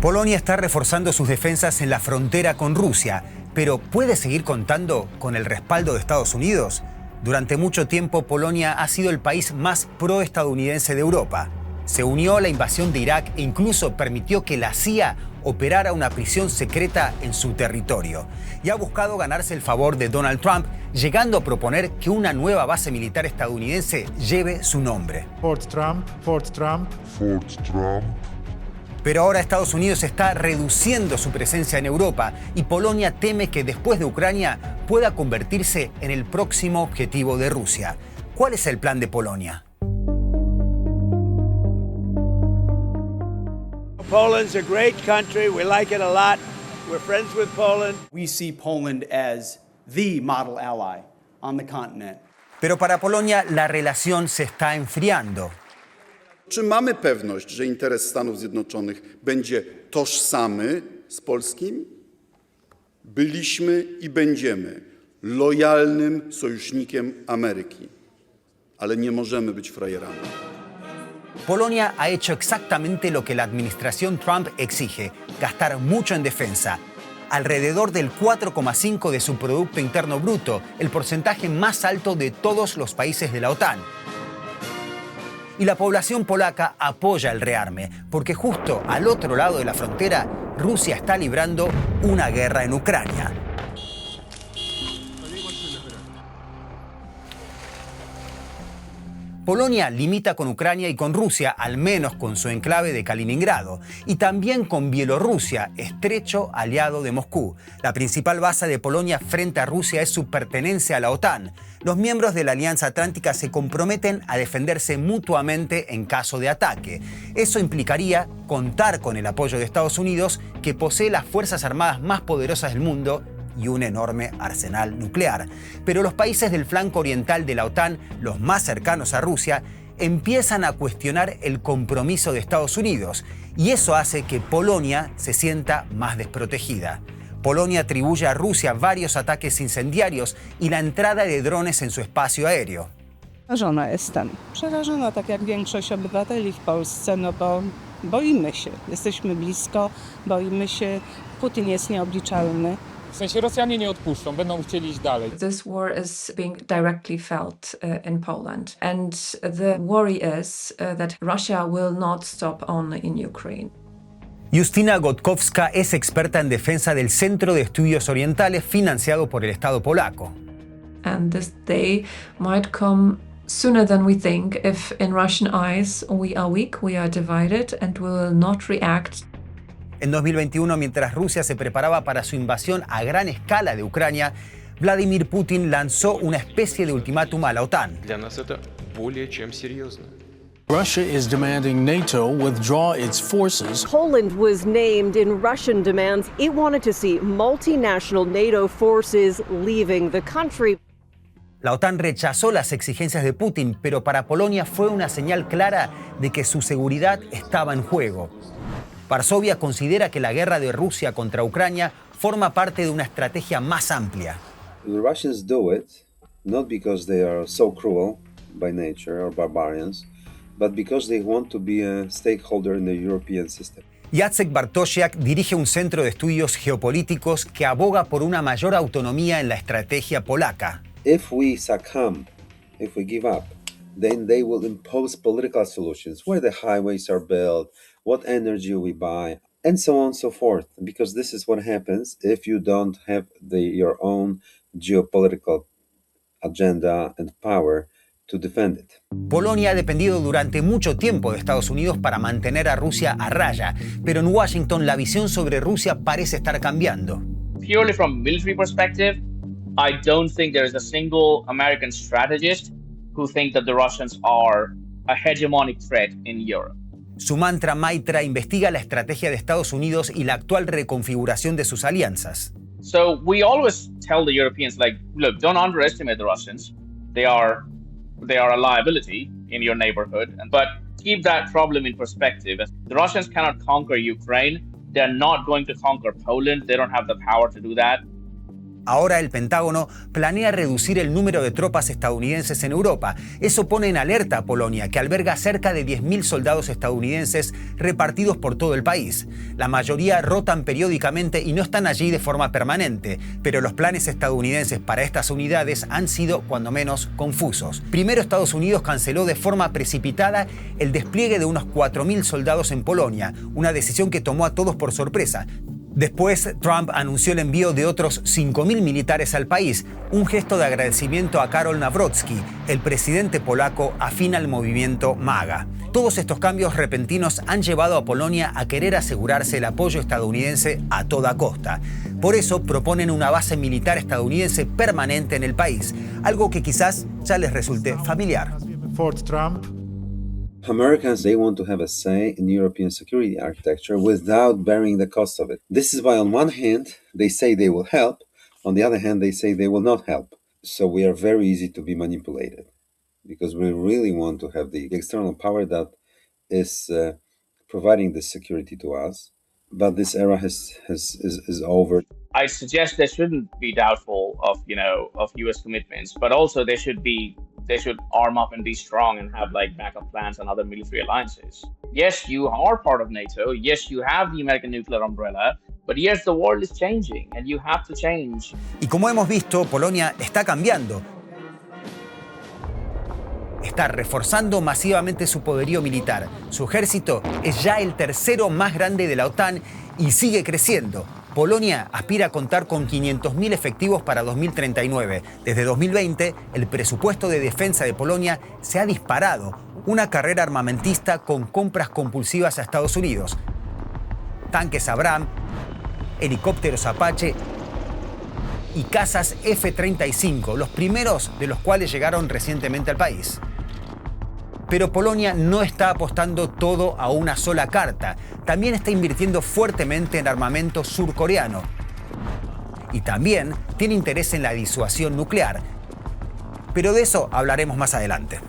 Polonia está reforzando sus defensas en la frontera con Rusia, pero ¿puede seguir contando con el respaldo de Estados Unidos? Durante mucho tiempo, Polonia ha sido el país más proestadounidense de Europa. Se unió a la invasión de Irak e incluso permitió que la CIA operara una prisión secreta en su territorio. Y ha buscado ganarse el favor de Donald Trump, llegando a proponer que una nueva base militar estadounidense lleve su nombre. Fort Trump. Pero ahora Estados Unidos está reduciendo su presencia en Europa y Polonia teme que después de Ucrania pueda convertirse en el próximo objetivo de Rusia. ¿Cuál es el plan de Polonia? Poland's a great country. We like it a lot. We're friends with Poland. We see Poland as the model ally on the continent. Pero para Polonia la relación se está enfriando. Czy mamy pewność, że interes Stanów Zjednoczonych będzie tożsamy z polskim? Byliśmy i będziemy lojalnym sojusznikiem Ameryki, ale nie możemy być frajerami. Polonia ha hecho exactamente lo que la administración Trump exige, gastar mucho en defensa. Alrededor del 4,5% de su Producto Interno Bruto, el porcentaje más alto de todos los países de la OTAN. Y la población polaca apoya el rearme, porque justo al otro lado de la frontera, Rusia está librando una guerra en Ucrania. Polonia limita con Ucrania y con Rusia, al menos con su enclave de Kaliningrado, y también con Bielorrusia, estrecho aliado de Moscú. La principal base de Polonia frente a Rusia es su pertenencia a la OTAN. Los miembros de la Alianza Atlántica se comprometen a defenderse mutuamente en caso de ataque. Eso implicaría contar con el apoyo de Estados Unidos, que posee las fuerzas armadas más poderosas del mundo y un enorme arsenal nuclear. Pero los países del flanco oriental de la OTAN, los más cercanos a Rusia, empiezan a cuestionar el compromiso de Estados Unidos, y eso hace que Polonia se sienta más desprotegida. Polonia atribuye a Rusia varios ataques incendiarios y la entrada de drones en su espacio aéreo. Przerażona jestem. Przerażona, tak jak większość obywateli w Polsce, no bo boimy się. Jesteśmy blisko, boimy się. Putin jest nieobliczalny. W sensie Rosjanie nie odpuszczą, będą chcieli iść dalej. This war is being directly felt in Poland, and the worry is that Russia will not stop only in Ukraine. Justyna Gotkowska es experta en defensa del Centro de Estudios Orientales financiado por el Estado polaco. And this day might come sooner than we think if in Russian eyes we are weak, we are divided, and we will not react. En 2021, mientras Rusia se preparaba para su invasión a gran escala de Ucrania, Vladimir Putin lanzó una especie de ultimátum a la OTAN. Russia is demanding NATO withdraw its forces. Poland was named in Russian demands. It wanted to see multinational NATO forces leaving the country. La OTAN rechazó las exigencias de Putin, pero para Polonia fue una señal clara de que su seguridad estaba en juego. Varsovia considera que la guerra de Rusia contra Ucrania forma parte de una estrategia más amplia. The Russians do it not because they are so cruel by nature or barbarians, but because they want to be a stakeholder in the European system. Jacek Bartosiak dirige un centro de estudios geopolíticos que aboga por una mayor autonomía en la estrategia polaca. If we succumb, if we give up, then they will impose political solutions, where the highways are built, what energy we buy, and so on and so forth. Because this is what happens if you don't have your own geopolitical agenda and power to defend it. Polonia ha dependido durante mucho tiempo de Estados Unidos para mantener a Rusia a raya, pero en Washington la visión sobre Rusia parece estar cambiando. Purely from a military perspective, I don't think there is a single American strategist who think that the Russians are a hegemonic threat in Europe. Sumantra Maitra investiga la estrategia de Estados Unidos y la actual reconfiguración de sus alianzas. So we always tell the Europeans, like, look, don't underestimate the Russians. They are a liability in your neighborhood, but keep that problem in perspective. The Russians cannot conquer Ukraine. They're not going to conquer Poland. They don't have the power to do that. Ahora el Pentágono planea reducir el número de tropas estadounidenses en Europa. Eso pone en alerta a Polonia, que alberga cerca de 10.000 soldados estadounidenses repartidos por todo el país. La mayoría rotan periódicamente y no están allí de forma permanente, pero los planes estadounidenses para estas unidades han sido, cuando menos, confusos. Primero, Estados Unidos canceló de forma precipitada el despliegue de unos 4.000 soldados en Polonia, una decisión que tomó a todos por sorpresa. Después, Trump anunció el envío de otros 5.000 militares al país, un gesto de agradecimiento a Karol Nawrocki, el presidente polaco afín al movimiento MAGA. Todos estos cambios repentinos han llevado a Polonia a querer asegurarse el apoyo estadounidense a toda costa. Por eso proponen una base militar estadounidense permanente en el país, algo que quizás ya les resulte familiar. Americans, they want to have a say in European security architecture without bearing the cost of it. This is why on one hand, they say they will help. On the other hand, they say they will not help. So we are very easy to be manipulated because we really want to have the external power that is providing this security to us. But this era is over. I suggest they shouldn't be doubtful of US commitments, but also they should arm up and be strong and have like backup plans and other military alliances. Yes, you are part of NATO. Yes, you have the American nuclear umbrella. But yes, the world is changing and you have to change. Y como hemos visto, Polonia está cambiando. Está reforzando masivamente su poderío militar. Su ejército es ya el tercero más grande de la OTAN y sigue creciendo. Polonia aspira a contar con 500.000 efectivos para 2039. Desde 2020, el presupuesto de defensa de Polonia se ha disparado. Una carrera armamentista con compras compulsivas a Estados Unidos. Tanques Abrams, helicópteros Apache y cazas F-35, los primeros de los cuales llegaron recientemente al país. Pero Polonia no está apostando todo a una sola carta. También está invirtiendo fuertemente en armamento surcoreano. Y también tiene interés en la disuasión nuclear. Pero de eso hablaremos más adelante.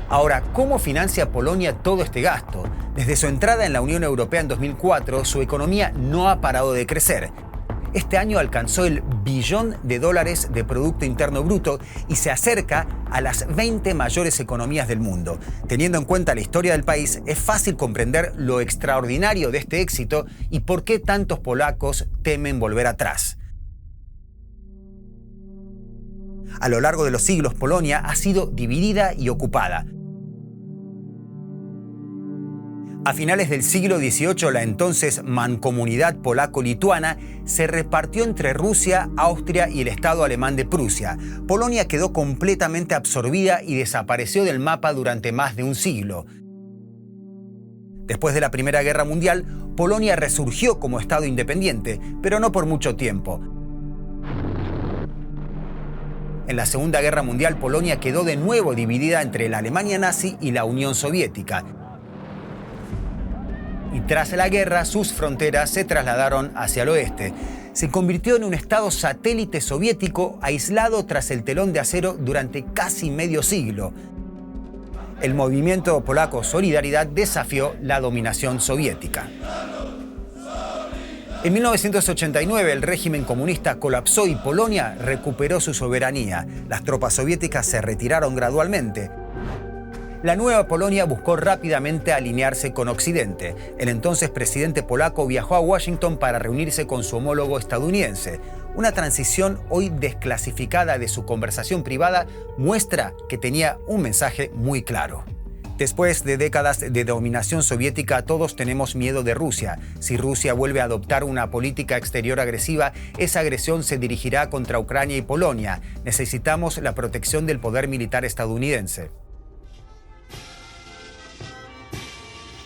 Ahora, ¿cómo financia Polonia todo este gasto? Desde su entrada en la Unión Europea en 2004, su economía no ha parado de crecer. Este año alcanzó el $1 billón de Producto Interno Bruto y se acerca a las 20 mayores economías del mundo. Teniendo en cuenta la historia del país, es fácil comprender lo extraordinario de este éxito y por qué tantos polacos temen volver atrás. A lo largo de los siglos, Polonia ha sido dividida y ocupada. A finales del siglo XVIII, la entonces mancomunidad polaco-lituana se repartió entre Rusia, Austria y el Estado alemán de Prusia. Polonia quedó completamente absorbida y desapareció del mapa durante más de un siglo. Después de la Primera Guerra Mundial, Polonia resurgió como Estado independiente, pero no por mucho tiempo. En la Segunda Guerra Mundial, Polonia quedó de nuevo dividida entre la Alemania nazi y la Unión Soviética. Y tras la guerra, sus fronteras se trasladaron hacia el oeste. Se convirtió en un estado satélite soviético aislado tras el telón de acero durante casi medio siglo. El movimiento polaco Solidaridad desafió la dominación soviética. En 1989 el régimen comunista colapsó y Polonia recuperó su soberanía. Las tropas soviéticas se retiraron gradualmente. La nueva Polonia buscó rápidamente alinearse con Occidente. El entonces presidente polaco viajó a Washington para reunirse con su homólogo estadounidense. Una transición hoy desclasificada de su conversación privada muestra que tenía un mensaje muy claro. Después de décadas de dominación soviética, todos tenemos miedo de Rusia. Si Rusia vuelve a adoptar una política exterior agresiva, esa agresión se dirigirá contra Ucrania y Polonia. Necesitamos la protección del poder militar estadounidense.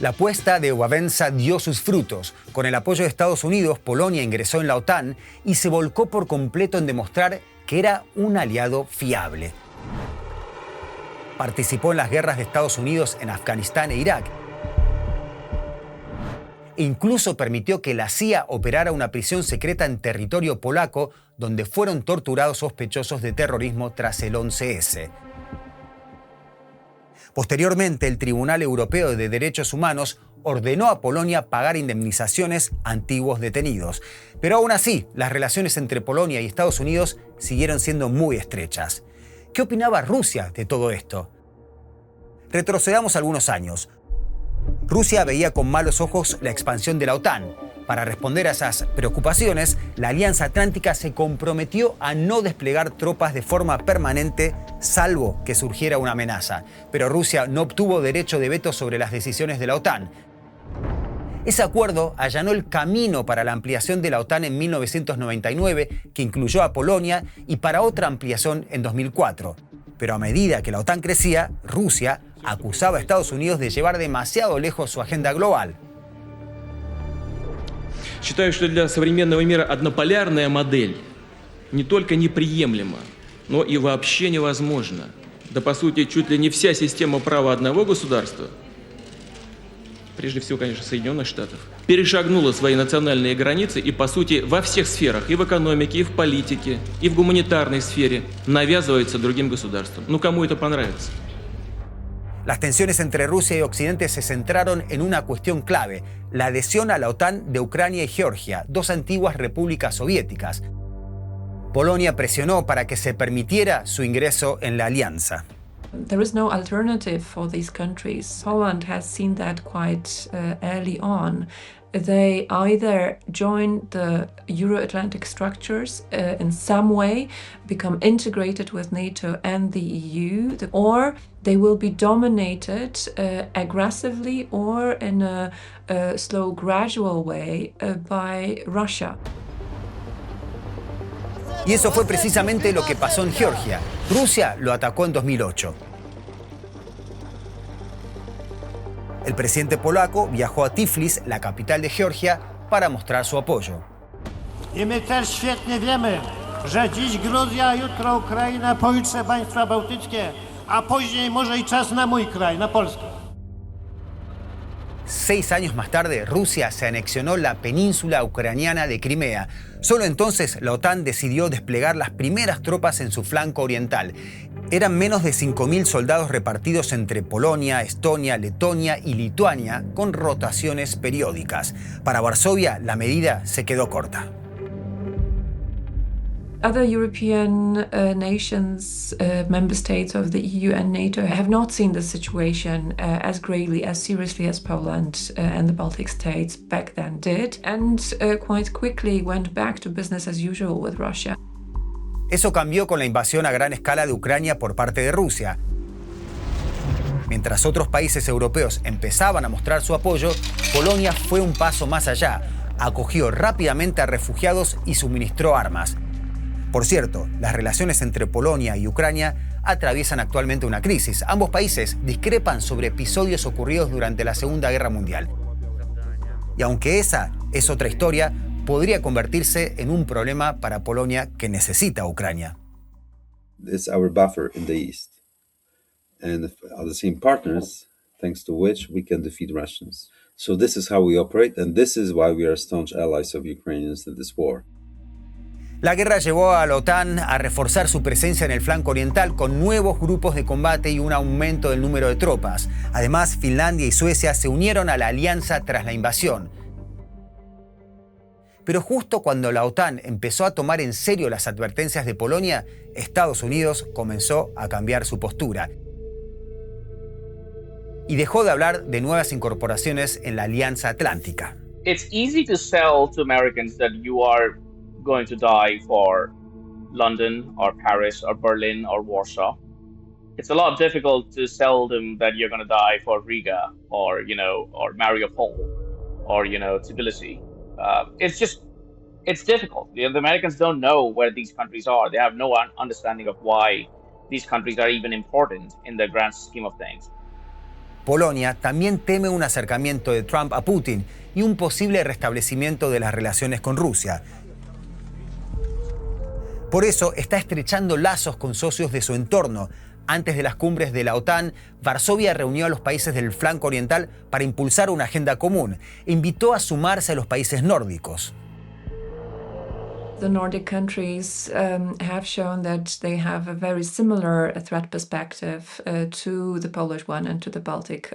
La apuesta de Wałęsa dio sus frutos. Con el apoyo de Estados Unidos, Polonia ingresó en la OTAN y se volcó por completo en demostrar que era un aliado fiable. Participó en las guerras de Estados Unidos en Afganistán e Irak. E incluso permitió que la CIA operara una prisión secreta en territorio polaco donde fueron torturados sospechosos de terrorismo tras el 11S. Posteriormente, el Tribunal Europeo de Derechos Humanos ordenó a Polonia pagar indemnizaciones a antiguos detenidos. Pero aún así, las relaciones entre Polonia y Estados Unidos siguieron siendo muy estrechas. ¿Qué opinaba Rusia de todo esto? Retrocedamos algunos años. Rusia veía con malos ojos la expansión de la OTAN. Para responder a esas preocupaciones, la Alianza Atlántica se comprometió a no desplegar tropas de forma permanente, salvo que surgiera una amenaza. Pero Rusia no obtuvo derecho de veto sobre las decisiones de la OTAN. Ese acuerdo allanó el camino para la ampliación de la OTAN en 1999, que incluyó a Polonia, y para otra ampliación en 2004. Pero a medida que la OTAN crecía, Rusia acusaba a Estados Unidos de llevar demasiado lejos su agenda global. Считаю, что для современного мира однополярная модель не только неприемлема, но и вообще невозможна. Да, по сути, чуть ли не вся система права одного государства, прежде всего, конечно, Соединенных Штатов, перешагнула свои национальные границы и, по сути, во всех сферах, и в экономике, и в политике, и в гуманитарной сфере навязывается другим государствам. Ну, кому это понравится? Las tensiones entre Rusia y Occidente se centraron en una cuestión clave, la adhesión a la OTAN de Ucrania y Georgia, dos antiguas repúblicas soviéticas. Polonia presionó para que se permitiera su ingreso en la alianza. There is no alternative for these countries. Poland has seen that quite early on. They either join the Euro-Atlantic structures in some way, become integrated with NATO and the EU, or they will be dominated aggressively or in a slow, gradual way by Russia. Y eso fue precisamente lo que pasó en Georgia. Rusia lo atacó en 2008. El presidente polaco viajó a Tiflis, la capital de Georgia, para mostrar su apoyo. I my też świetnie wiemy, że dziś Gruzja, jutro Ukraina, pojutrze państwa bałtyckie, a później może i czas na mój kraj, na Polskę. 6 años más tarde, Rusia se anexionó la península ucraniana de Crimea. Solo entonces la OTAN decidió desplegar las primeras tropas en su flanco oriental. Eran menos de 5.000 soldados repartidos entre Polonia, Estonia, Letonia y Lituania, con rotaciones periódicas. Para Varsovia, la medida se quedó corta. Other European nations, member states of the EU and NATO, have not seen the situation as gravely, as seriously as Poland and the Baltic states back then did, and quite quickly went back to business as usual with Russia. Eso cambió con la invasión a gran escala de Ucrania por parte de Rusia. Mientras otros países europeos empezaban a mostrar su apoyo, Polonia fue un paso más allá. Acogió rápidamente a refugiados y suministró armas. Por cierto, las relaciones entre Polonia y Ucrania atraviesan actualmente una crisis. Ambos países discrepan sobre episodios ocurridos durante la Segunda Guerra Mundial. Y aunque esa es otra historia, podría convertirse en un problema para Polonia que necesita a Ucrania. It's our buffer in the east, and are the same partners, thanks to which we can defeat Russians. So this is how we operate, and this is why we are staunch allies of Ukrainians in this war. La guerra llevó a la OTAN a reforzar su presencia en el flanco oriental con nuevos grupos de combate y un aumento del número de tropas. Además, Finlandia y Suecia se unieron a la alianza tras la invasión. Pero justo cuando la OTAN empezó a tomar en serio las advertencias de Polonia, Estados Unidos comenzó a cambiar su postura y dejó de hablar de nuevas incorporaciones en la Alianza Atlántica. It's easy to sell to Americans that you are going to die for London or Paris or Berlin or Warsaw. It's a lot difficult to sell them that you're going to die for Riga or, or Mariupol or, Tbilisi. It's difficult. The Americans don't know where these countries are. They have no understanding of why these countries are even important in the grand scheme of things. Polonia también teme un acercamiento de Trump a Putin y un posible restablecimiento de las relaciones con Rusia. Por eso está estrechando lazos con socios de su entorno. Antes de las cumbres de la OTAN, Varsovia reunió a los países del flanco oriental para impulsar una agenda común. Invitó a sumarse a los países nórdicos. The Nordic countries have shown that they have a very similar threat perspective to the Polish one and to the Baltic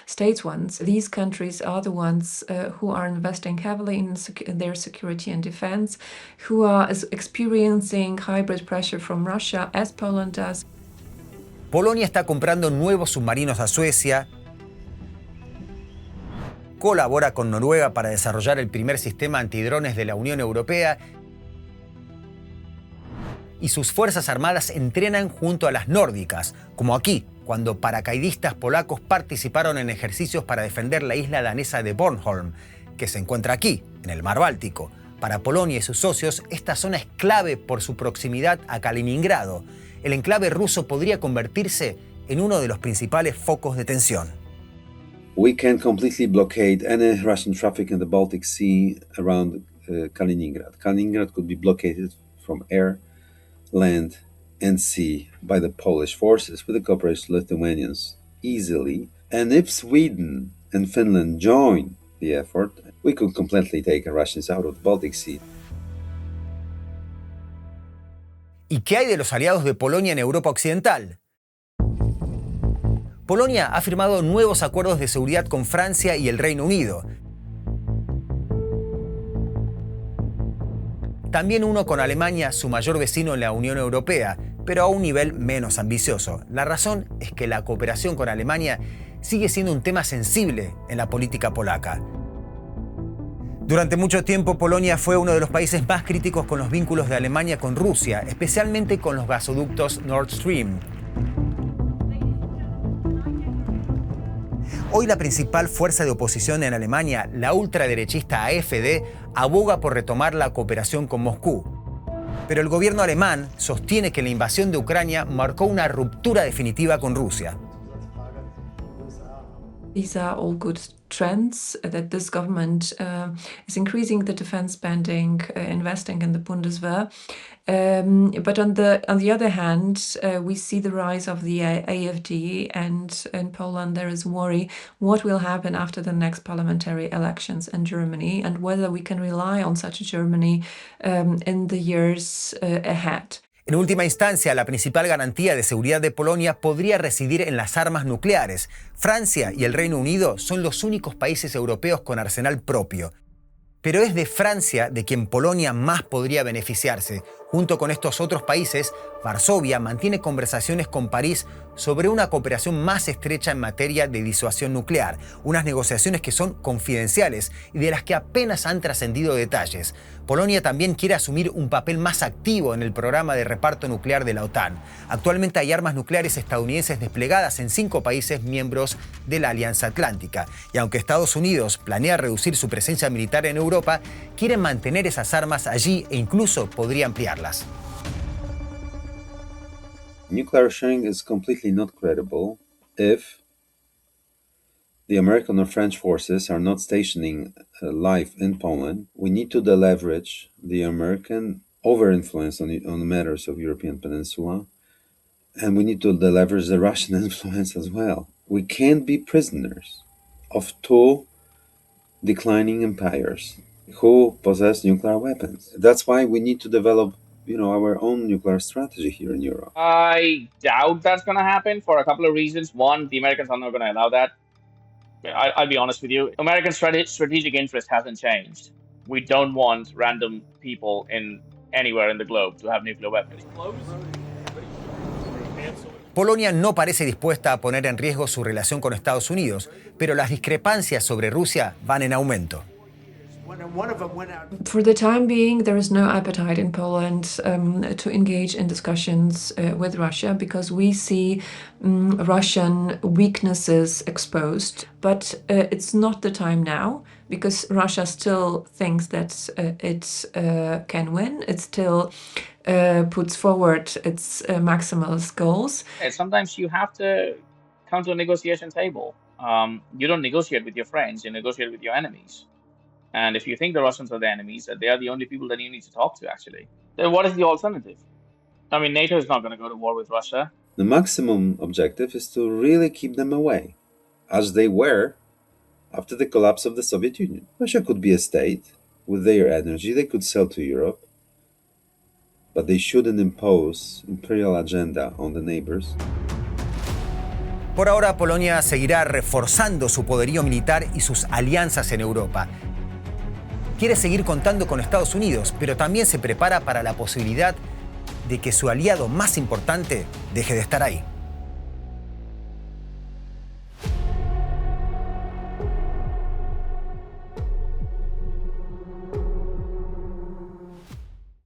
states ones. These countries are the ones who are investing heavily in their security and defense, who are experiencing hybrid pressure from Russia, as Poland does. Polonia está comprando nuevos submarinos a Suecia, colabora con Noruega para desarrollar el primer sistema antidrones de la Unión Europea y sus fuerzas armadas entrenan junto a las nórdicas, como aquí, cuando paracaidistas polacos participaron en ejercicios para defender la isla danesa de Bornholm, que se encuentra aquí, en el Mar Báltico. Para Polonia y sus socios, esta zona es clave por su proximidad a Kaliningrado. El enclave ruso podría convertirse en uno de los principales focos de tensión. We can completely blockade any Russian traffic in the Baltic Sea around Kaliningrad. Kaliningrad could be blockaded from air, land, and sea by the Polish forces with the cooperation of Lithuanians easily. And if Sweden and Finland join the effort, we could completely take the Russians out of the Baltic Sea. ¿Y qué hay de los aliados de Polonia en Europa Occidental? Polonia ha firmado nuevos acuerdos de seguridad con Francia y el Reino Unido. También uno con Alemania, su mayor vecino en la Unión Europea, pero a un nivel menos ambicioso. La razón es que la cooperación con Alemania sigue siendo un tema sensible en la política polaca. Durante mucho tiempo, Polonia fue uno de los países más críticos con los vínculos de Alemania con Rusia, especialmente con los gasoductos Nord Stream. Hoy la principal fuerza de oposición en Alemania, la ultraderechista AfD, aboga por retomar la cooperación con Moscú. Pero el gobierno alemán sostiene que la invasión de Ucrania marcó una ruptura definitiva con Rusia. These are all good trends that this government is increasing the defense spending, investing in the Bundeswehr. But on the other hand, we see the rise of the AfD, and in Poland there is worry what will happen after the next parliamentary elections in Germany and whether we can rely on such a Germany in the years ahead. En última instancia, la principal garantía de seguridad de Polonia podría residir en las armas nucleares. Francia y el Reino Unido son los únicos países europeos con arsenal propio. Pero es de Francia de quien Polonia más podría beneficiarse. Junto con estos otros países, Varsovia mantiene conversaciones con París sobre una cooperación más estrecha en materia de disuasión nuclear, unas negociaciones que son confidenciales y de las que apenas han trascendido detalles. Polonia también quiere asumir un papel más activo en el programa de reparto nuclear de la OTAN. Actualmente hay armas nucleares estadounidenses desplegadas en 5 países miembros de la Alianza Atlántica. Y aunque Estados Unidos planea reducir su presencia militar en Europa, quieren mantener esas armas allí e incluso podría ampliarlas. Nuclear sharing is completely not credible if the American or French forces are not stationing live in Poland. We need to deleverage the American over-influence on the matters of European peninsula, and we need to deleverage the Russian influence as well. We can't be prisoners of 2 declining empires who possess nuclear weapons. That's why we need to develop our own nuclear strategy here in Europe. I doubt that's going to happen for a couple of reasons. One, the Americans are not going to allow that. I'll be honest with you. American strategic interest hasn't changed. We don't want random people anywhere in the globe to have nuclear weapons. Polonia no parece dispuesta a poner en riesgo su relación con Estados Unidos, pero las discrepancias sobre Rusia van en aumento. For the time being, there is no appetite in Poland to engage in discussions with Russia because we see Russian weaknesses exposed. But it's not the time now because Russia still thinks that it can win. It still puts forward its maximalist goals. Sometimes you have to come to a negotiation table. You don't negotiate with your friends, you negotiate with your enemies. And if you think the Russians are the enemies, they are the only people that you need to talk to, actually. Then what is the alternative? I mean, NATO is not going to go to war with Russia. The maximum objective is to really keep them away, as they were after the collapse of the Soviet Union. Russia could be a state with their energy they could sell to Europe, but they shouldn't impose imperial agenda on the neighbors. Por ahora, Polonia seguirá reforzando su poderío militar y sus alianzas en Europa. Quiere seguir contando con Estados Unidos, pero también se prepara para la posibilidad de que su aliado más importante deje de estar ahí.